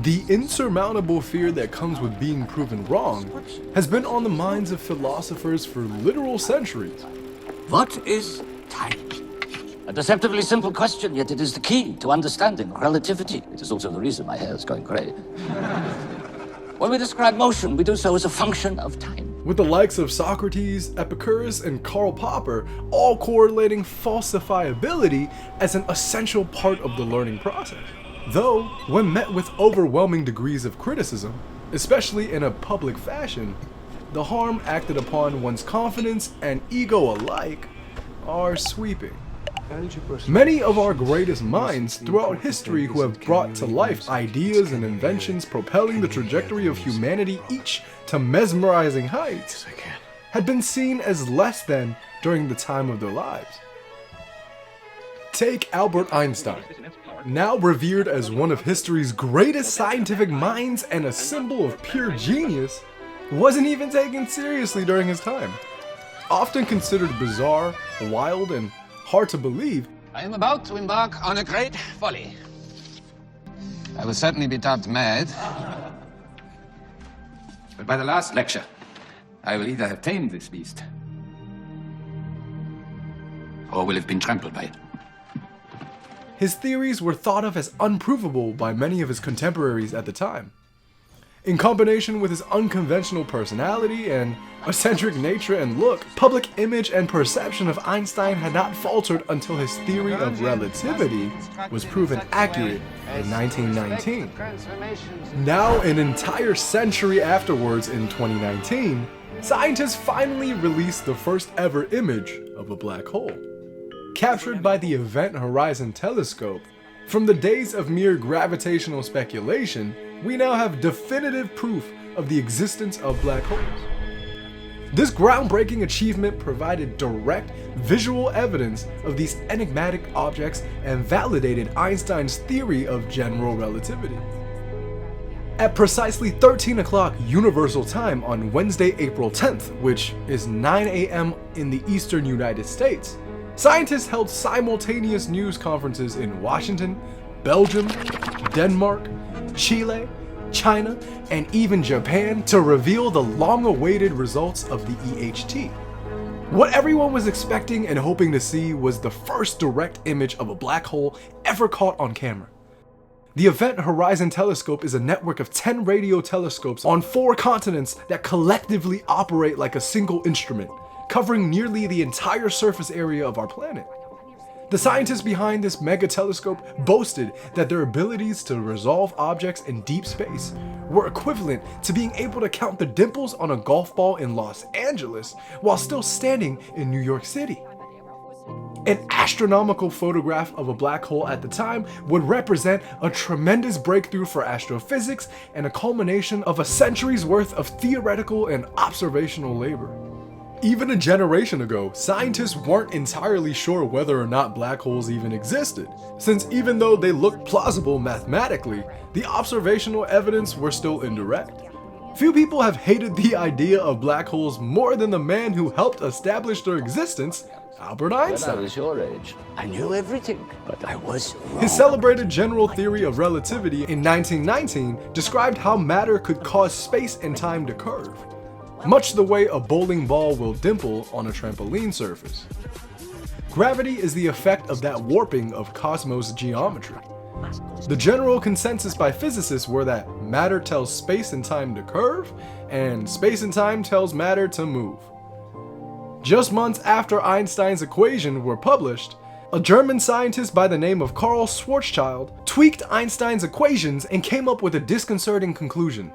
The insurmountable fear that comes with being proven wrong has been on the minds of philosophers for literal centuries. What is time? A deceptively simple question, yet it is the key to understanding relativity. It is also the reason my hair is going grey. When we describe motion, we do so as a function of time. With the likes of Socrates, Epicurus, and Karl Popper all correlating falsifiability as an essential part of the learning process. Though, when met with overwhelming degrees of criticism, especially in a public fashion, the harm acted upon one's confidence and ego alike are sweeping. Many of our greatest minds throughout history who have brought to life ideas and inventions propelling the trajectory of humanity each to mesmerizing heights had been seen as less than during the time of their lives. Take Albert Einstein, now revered as one of history's greatest scientific minds and a symbol of pure genius, wasn't even taken seriously during his time. Often considered bizarre, wild, and hard to believe, I am about to embark on a great folly. I will certainly be dubbed mad. But by the last lecture, I will either have tamed this beast, or will have been trampled by it. his theories were thought of as unprovable by many of his contemporaries at the time. In combination with his unconventional personality and eccentric nature and look, public image and perception of Einstein had not faltered until his theory of relativity was proven accurate in 1919. Now, an entire century afterwards in 2019, scientists finally released the first ever image of a black hole. Captured by the Event Horizon Telescope, from the days of mere gravitational speculation, we now have definitive proof of the existence of black holes. This groundbreaking achievement provided direct visual evidence of these enigmatic objects and validated Einstein's theory of general relativity. At precisely 13 o'clock Universal Time on Wednesday, April 10th, which is 9 a.m. in the eastern United States, scientists held simultaneous news conferences in Washington, Belgium, Denmark, Chile, China, and even Japan to reveal the long-awaited results of the EHT. What everyone was expecting and hoping to see was the first direct image of a black hole ever caught on camera. The Event Horizon Telescope is a network of 10 radio telescopes on 4 continents that collectively operate like a single instrument, covering nearly the entire surface area of our planet. The scientists behind this mega telescope boasted that their abilities to resolve objects in deep space were equivalent to being able to count the dimples on a golf ball in Los Angeles while still standing in New York City. An astronomical photograph of a black hole at the time would represent a tremendous breakthrough for astrophysics and a culmination of a century's worth of theoretical and observational labor. Even a generation ago, scientists weren't entirely sure whether or not black holes even existed, since even though they looked plausible mathematically, the observational evidence were still indirect. Few people have hated the idea of black holes more than the man who helped establish their existence, Albert Einstein. When I was your age, I knew everything, but I was wrong. His celebrated general theory of relativity in 1919 described how matter could cause space and time to curve, much the way a bowling ball will dimple on a trampoline surface. Gravity is the effect of that warping of cosmos geometry. The general consensus by physicists were that matter tells space and time to curve, and space and time tells matter to move. Just months after Einstein's equations were published, a German scientist by the name of Karl Schwarzschild tweaked Einstein's equations and came up with a disconcerting conclusion.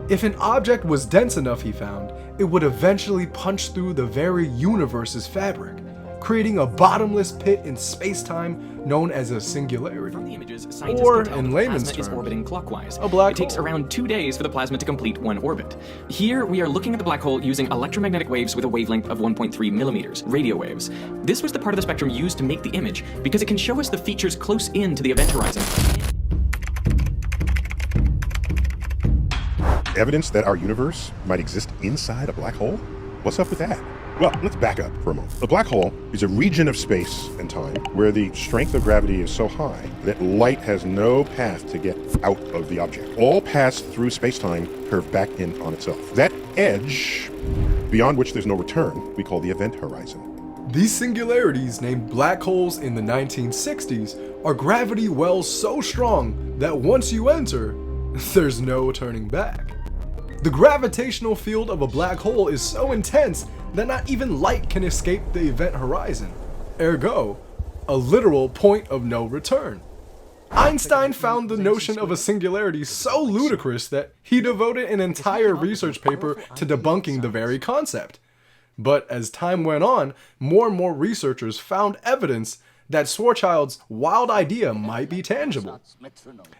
If an object was dense enough, he found, it would eventually punch through the very universe's fabric, creating a bottomless pit in space-time known as a singularity. From the images, scientists Or, can tell in the layman's plasma is terms, orbiting clockwise. a black It takes hole. around 2 days for the plasma to complete one orbit. Here, we are looking at the black hole using electromagnetic waves with a wavelength of 1.3 millimeters, radio waves. This was the part of the spectrum used to make the image because it can show us the features close in to the event horizon. Evidence that our universe might exist inside a black hole? What's up with that? Well, let's back up for a moment. A black hole is a region of space and time where the strength of gravity is so high that light has no path to get out of the object. All paths through space-time curve back in on itself. That edge, beyond which there's no return, we call the event horizon. These singularities, named black holes in the 1960s, are gravity wells so strong that once you enter, there's no turning back. The gravitational field of a black hole is so intense that not even light can escape the event horizon. Ergo, a literal point of no return. Einstein found the notion of a singularity so ludicrous that he devoted an entire research paper to debunking the very concept. But as time went on, more and more researchers found evidence that Schwarzschild's wild idea might be tangible.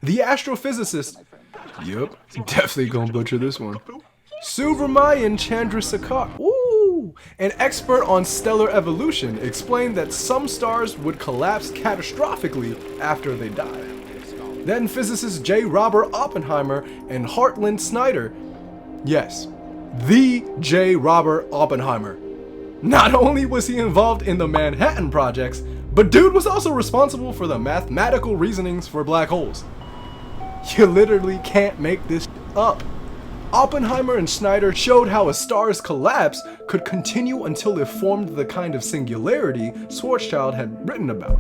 The astrophysicist, yep, definitely gonna butcher this one, Subrahmanyan Chandrasekhar, an expert on stellar evolution, explained that some stars would collapse catastrophically after they died. Then physicists J. Robert Oppenheimer and Hartland Snyder, yes, the J. Robert Oppenheimer. Not only was he involved in the Manhattan projects, but dude was also responsible for the mathematical reasonings for black holes. You literally can't make this up. Oppenheimer and Snyder showed how a star's collapse could continue until it formed the kind of singularity Schwarzschild had written about.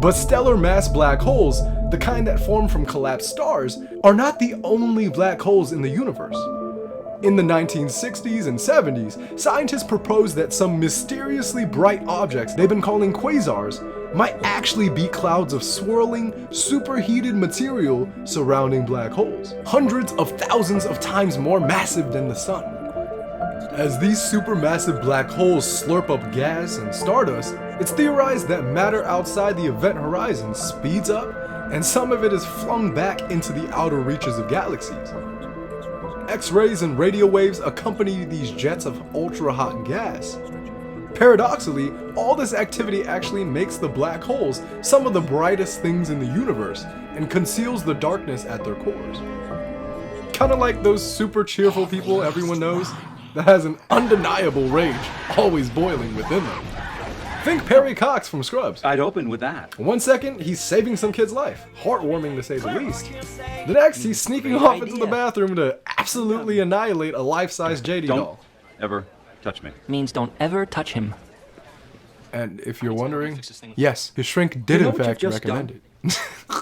But stellar mass black holes, the kind that form from collapsed stars, are not the only black holes in the universe. In the 1960s and 70s, scientists proposed that some mysteriously bright objects they've been calling quasars might actually be clouds of swirling, superheated material surrounding black holes, hundreds of thousands of times more massive than the sun. As these supermassive black holes slurp up gas and stardust, it's theorized that matter outside the event horizon speeds up, and some of it is flung back into the outer reaches of galaxies. X-rays and radio waves accompany these jets of ultra-hot gas. Paradoxically, all this activity actually makes the black holes some of the brightest things in the universe and conceals the darkness at their cores. Kinda like those super cheerful people everyone knows that has an undeniable rage always boiling within them. Think Perry Cox from Scrubs. I'd open with that. 1 second, he's saving some kid's life. Heartwarming to say the least. The next, he's sneaking off into the bathroom to absolutely annihilate a life-size JD doll. Ever touch me. Means don't ever touch him. And if you're wondering, yes, his shrink did in fact recommend it.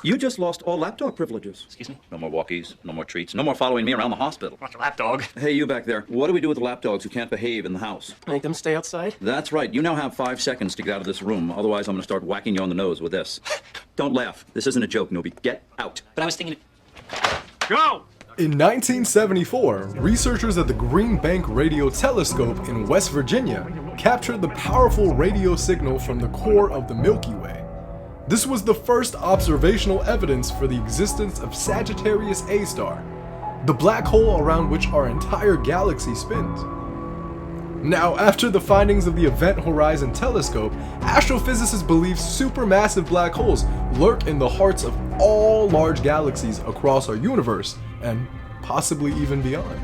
You just lost all lapdog privileges. Excuse me? No more walkies, no more treats, no more following me around the hospital. What's a lapdog? Hey, you back there. What do we do with the lapdogs who can't behave in the house? Make them stay outside? That's right. You now have 5 seconds to get out of this room. Otherwise, I'm going to start whacking you on the nose with this. Don't laugh. This isn't a joke, Nobi. Get out. But I was thinking... Go! In 1974, researchers at the Green Bank Radio Telescope in West Virginia captured the powerful radio signal from the core of the Milky Way. This was the first observational evidence for the existence of Sagittarius A star, the black hole around which our entire galaxy spins. Now, after the findings of the Event Horizon Telescope, astrophysicists believe supermassive black holes lurk in the hearts of all large galaxies across our universe, and possibly even beyond.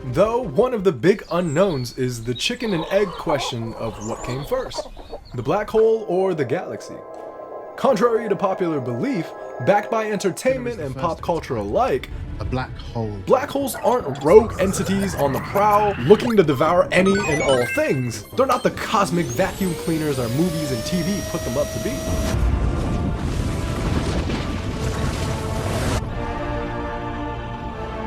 Though one of the big unknowns is the chicken and egg question of what came first, the black hole or the galaxy. Contrary to popular belief, backed by entertainment and pop culture alike, a black hole. Black holes aren't rogue entities on the prowl looking to devour any and all things. They're not the cosmic vacuum cleaners our movies and TV put them up to be.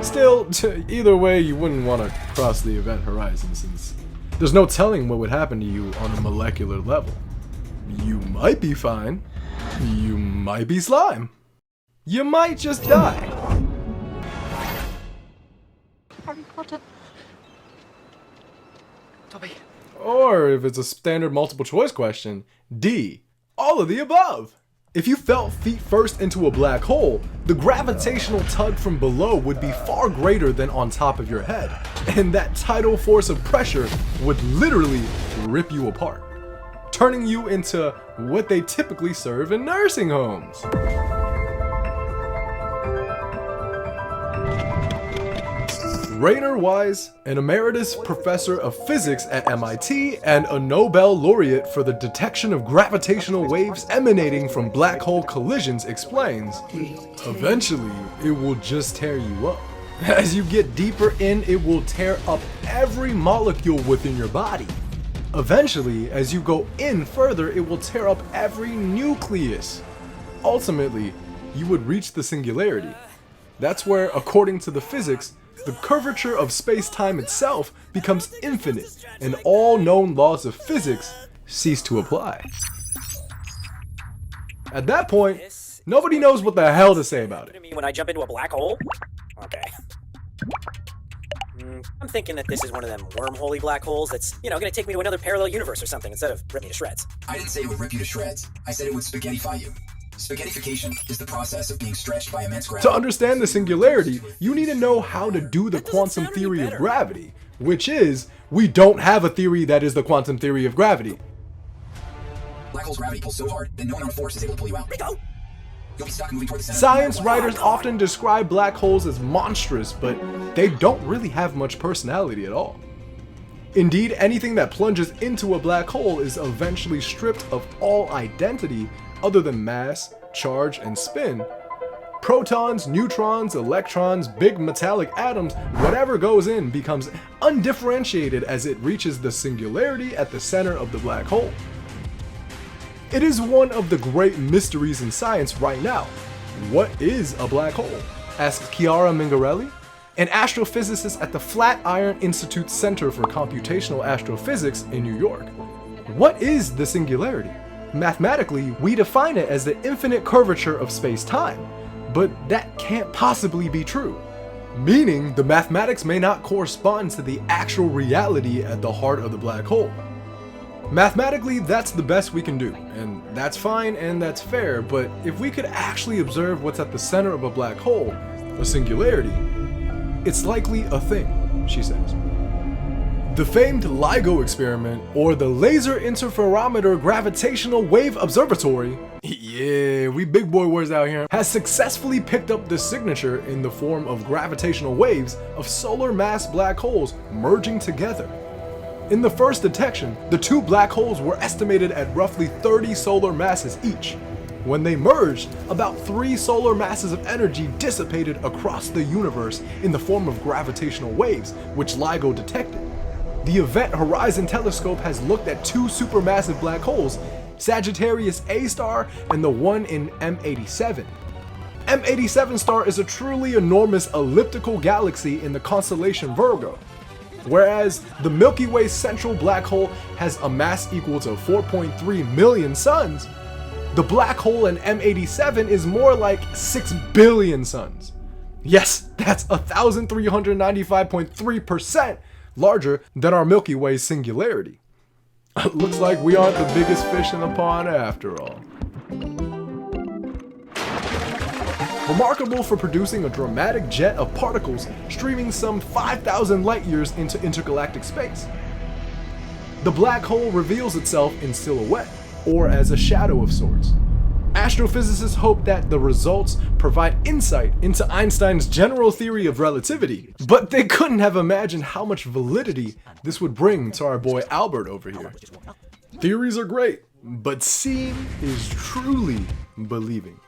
Still, either way, you wouldn't want to cross the event horizon since there's no telling what would happen to you on a molecular level. You might be fine. You might be slime. You might just die. Harry Potter. Dobby. Or if it's a standard multiple choice question, D, all of the above. If you fell feet first into a black hole, the gravitational tug from below would be far greater than on top of your head, and that tidal force of pressure would literally rip you apart, turning you into what they typically serve in nursing homes. Rainer Weiss, an emeritus professor of physics at MIT and a Nobel laureate for the detection of gravitational waves emanating from black hole collisions, explains, eventually, it will just tear you up. As you get deeper in, it will tear up every molecule within your body. Eventually, as you go in further, it will tear up every nucleus. Ultimately, you would reach the singularity. That's where, according to the physics, the curvature of space-time itself becomes infinite, and all known laws of physics cease to apply. At that point, nobody knows what the hell to say about it. When I jump into a black hole? Okay. I'm thinking that this is one of them wormhole-y black holes that's, gonna take me to another parallel universe or something instead of rip me to shreds. I didn't say it would rip you to shreds. I said it would spaghettify you. Spaghettification is the process of being stretched by immense gravity. To understand the singularity, you need to know how to do the quantum theory of gravity, which is, we don't have a theory that is the quantum theory of gravity. Black hole's gravity pulls so hard that no amount of force is able to pull you out. Rico! You'll be stuck moving toward the center. Science writers often describe black holes as monstrous, but they don't really have much personality at all. Indeed, anything that plunges into a black hole is eventually stripped of all identity other than mass, charge, and spin. Protons, neutrons, electrons, big metallic atoms, whatever goes in becomes undifferentiated as it reaches the singularity at the center of the black hole. It is one of the great mysteries in science right now. What is a black hole? Asks Chiara Mingarelli, an astrophysicist at the Flatiron Institute Center for Computational Astrophysics in New York. What is the singularity? Mathematically, we define it as the infinite curvature of space-time, but that can't possibly be true. Meaning, the mathematics may not correspond to the actual reality at the heart of the black hole. Mathematically, that's the best we can do, and that's fine and that's fair, but if we could actually observe what's at the center of a black hole, a singularity, it's likely a thing, she says. The famed LIGO experiment, or the Laser Interferometer Gravitational Wave Observatory, yeah, we big boy words out here, has successfully picked up the signature in the form of gravitational waves of solar mass black holes merging together. In the first detection, the two black holes were estimated at roughly 30 solar masses each. When they merged, about 3 solar masses of energy dissipated across the universe in the form of gravitational waves, which LIGO detected. The Event Horizon Telescope has looked at 2 supermassive black holes, Sagittarius A star and the one in M87. M87 star is a truly enormous elliptical galaxy in the constellation Virgo, whereas the Milky Way central black hole has a mass equal to 4.3 million suns. The black hole in M87 is more like 6 billion suns. Yes, that's 1,395.3% larger than our Milky Way singularity. Looks like we aren't the biggest fish in the pond after all. Remarkable for producing a dramatic jet of particles streaming some 5,000 light years into intergalactic space. The black hole reveals itself in silhouette, or as a shadow of sorts. Astrophysicists hope that the results provide insight into Einstein's general theory of relativity, but they couldn't have imagined how much validity this would bring to our boy Albert over here. Theories are great, but seeing is truly believing.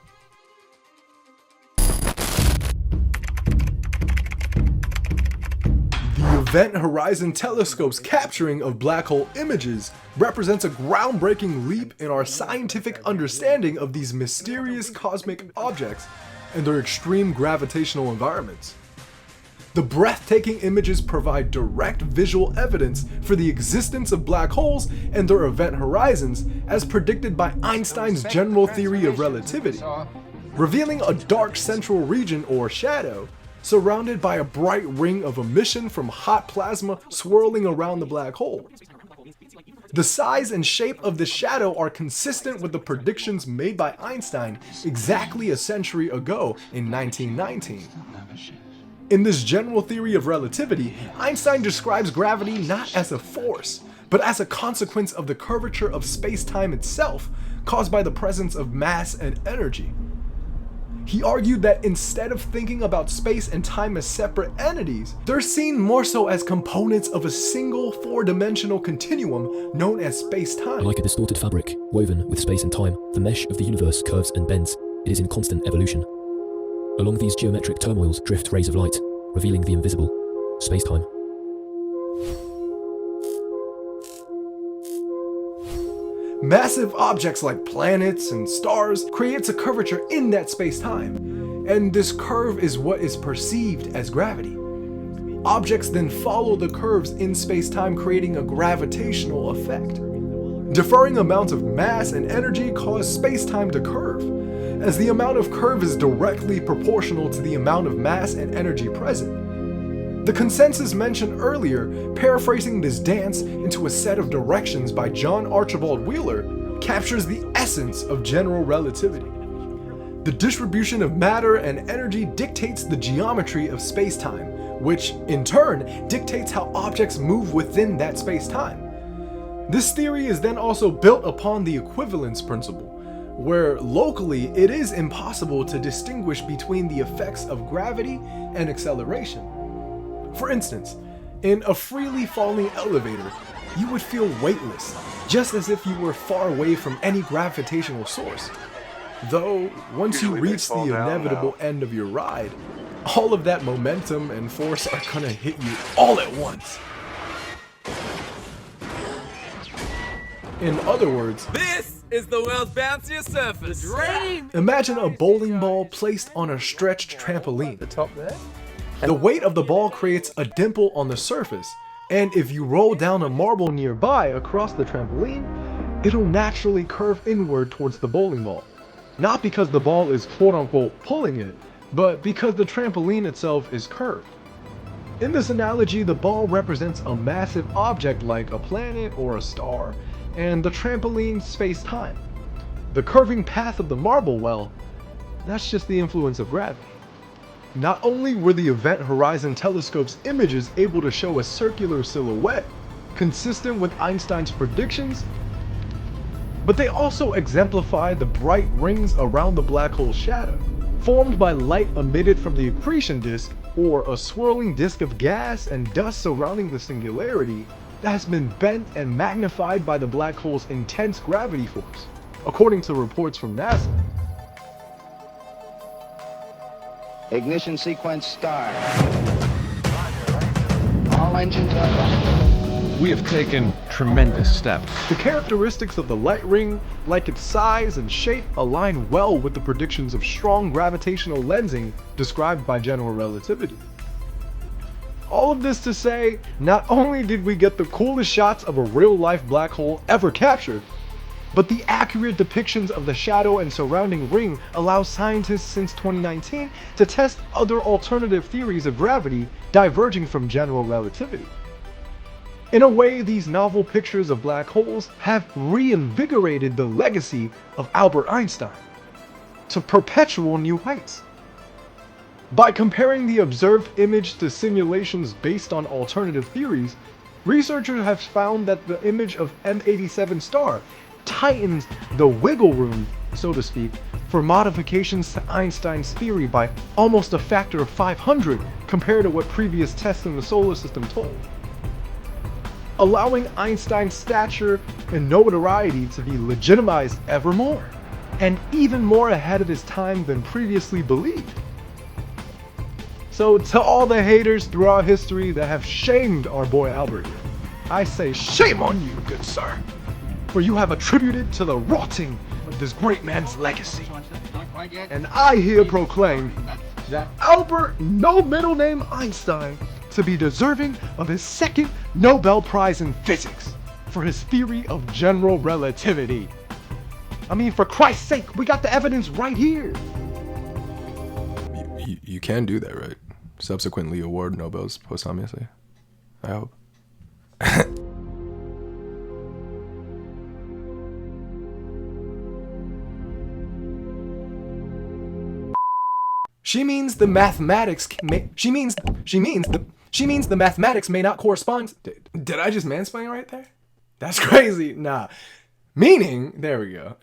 The Event Horizon Telescope's capturing of black hole images represents a groundbreaking leap in our scientific understanding of these mysterious cosmic objects and their extreme gravitational environments. The breathtaking images provide direct visual evidence for the existence of black holes and their event horizons as predicted by Einstein's general theory of relativity, revealing a dark central region or shadow surrounded by a bright ring of emission from hot plasma swirling around the black hole. The size and shape of the shadow are consistent with the predictions made by Einstein exactly a century ago in 1919. In this general theory of relativity, Einstein describes gravity not as a force, but as a consequence of the curvature of space-time itself, caused by the presence of mass and energy. He argued that instead of thinking about space and time as separate entities, they're seen more so as components of a single four-dimensional continuum known as space-time. Like a distorted fabric, woven with space and time, the mesh of the universe curves and bends. It is in constant evolution. Along these geometric turmoils drift rays of light, revealing the invisible, space-time. Massive objects like planets and stars creates a curvature in that space-time, and this curve is what is perceived as gravity. Objects then follow the curves in space-time, creating a gravitational effect. Differing amounts of mass and energy cause space-time to curve, as the amount of curve is directly proportional to the amount of mass and energy present. The consensus mentioned earlier, paraphrasing this dance into a set of directions by John Archibald Wheeler, captures the essence of general relativity. The distribution of matter and energy dictates the geometry of space-time, which, in turn, dictates how objects move within that space-time. This theory is then also built upon the equivalence principle, where locally it is impossible to distinguish between the effects of gravity and acceleration. For instance, in a freely falling elevator, you would feel weightless, just as if you were far away from any gravitational source. Though, once you reach the inevitable end of your ride, all of that momentum and force are gonna hit you all at once. In other words, this is the world's bounciest surface. The dream! Imagine a bowling ball placed on a stretched trampoline. The top there? The weight of the ball creates a dimple on the surface, and if you roll down a marble nearby across the trampoline, it'll naturally curve inward towards the bowling ball. Not because the ball is quote-unquote pulling it, but because the trampoline itself is curved. In this analogy, the ball represents a massive object like a planet or a star, and the trampoline space-time. The curving path of the marble, well, that's just the influence of gravity. Not only were the Event Horizon Telescope's images able to show a circular silhouette, consistent with Einstein's predictions, but they also exemplify the bright rings around the black hole's shadow, formed by light emitted from the accretion disk, or a swirling disk of gas and dust surrounding the singularity that has been bent and magnified by the black hole's intense gravity force, according to reports from NASA. Ignition sequence start. All engines are running. We have taken tremendous steps. The characteristics of the light ring, like its size and shape, align well with the predictions of strong gravitational lensing described by general relativity. All of this to say, not only did we get the coolest shots of a real-life black hole ever captured, but the accurate depictions of the shadow and surrounding ring allow scientists since 2019 to test other alternative theories of gravity diverging from general relativity. In a way, these novel pictures of black holes have reinvigorated the legacy of Albert Einstein to perpetual new heights. By comparing the observed image to simulations based on alternative theories, researchers have found that the image of M87 star tightens the wiggle room, so to speak, for modifications to Einstein's theory by almost a factor of 500 compared to what previous tests in the solar system told, allowing Einstein's stature and notoriety to be legitimized ever more, and even more ahead of his time than previously believed. So to all the haters throughout history that have shamed our boy Albert, I say shame on you, good sir, for you have attributed to the rotting of this great man's legacy. And I here proclaim that Albert, no middle name Einstein, to be deserving of his second Nobel Prize in Physics for his theory of general relativity. I mean, for Christ's sake, we got the evidence right here. You can do that, right? Subsequently award Nobels posthumously, I hope. She means the mathematics may not correspond. Did I just mansplain right there? That's crazy. Nah. Meaning, there we go.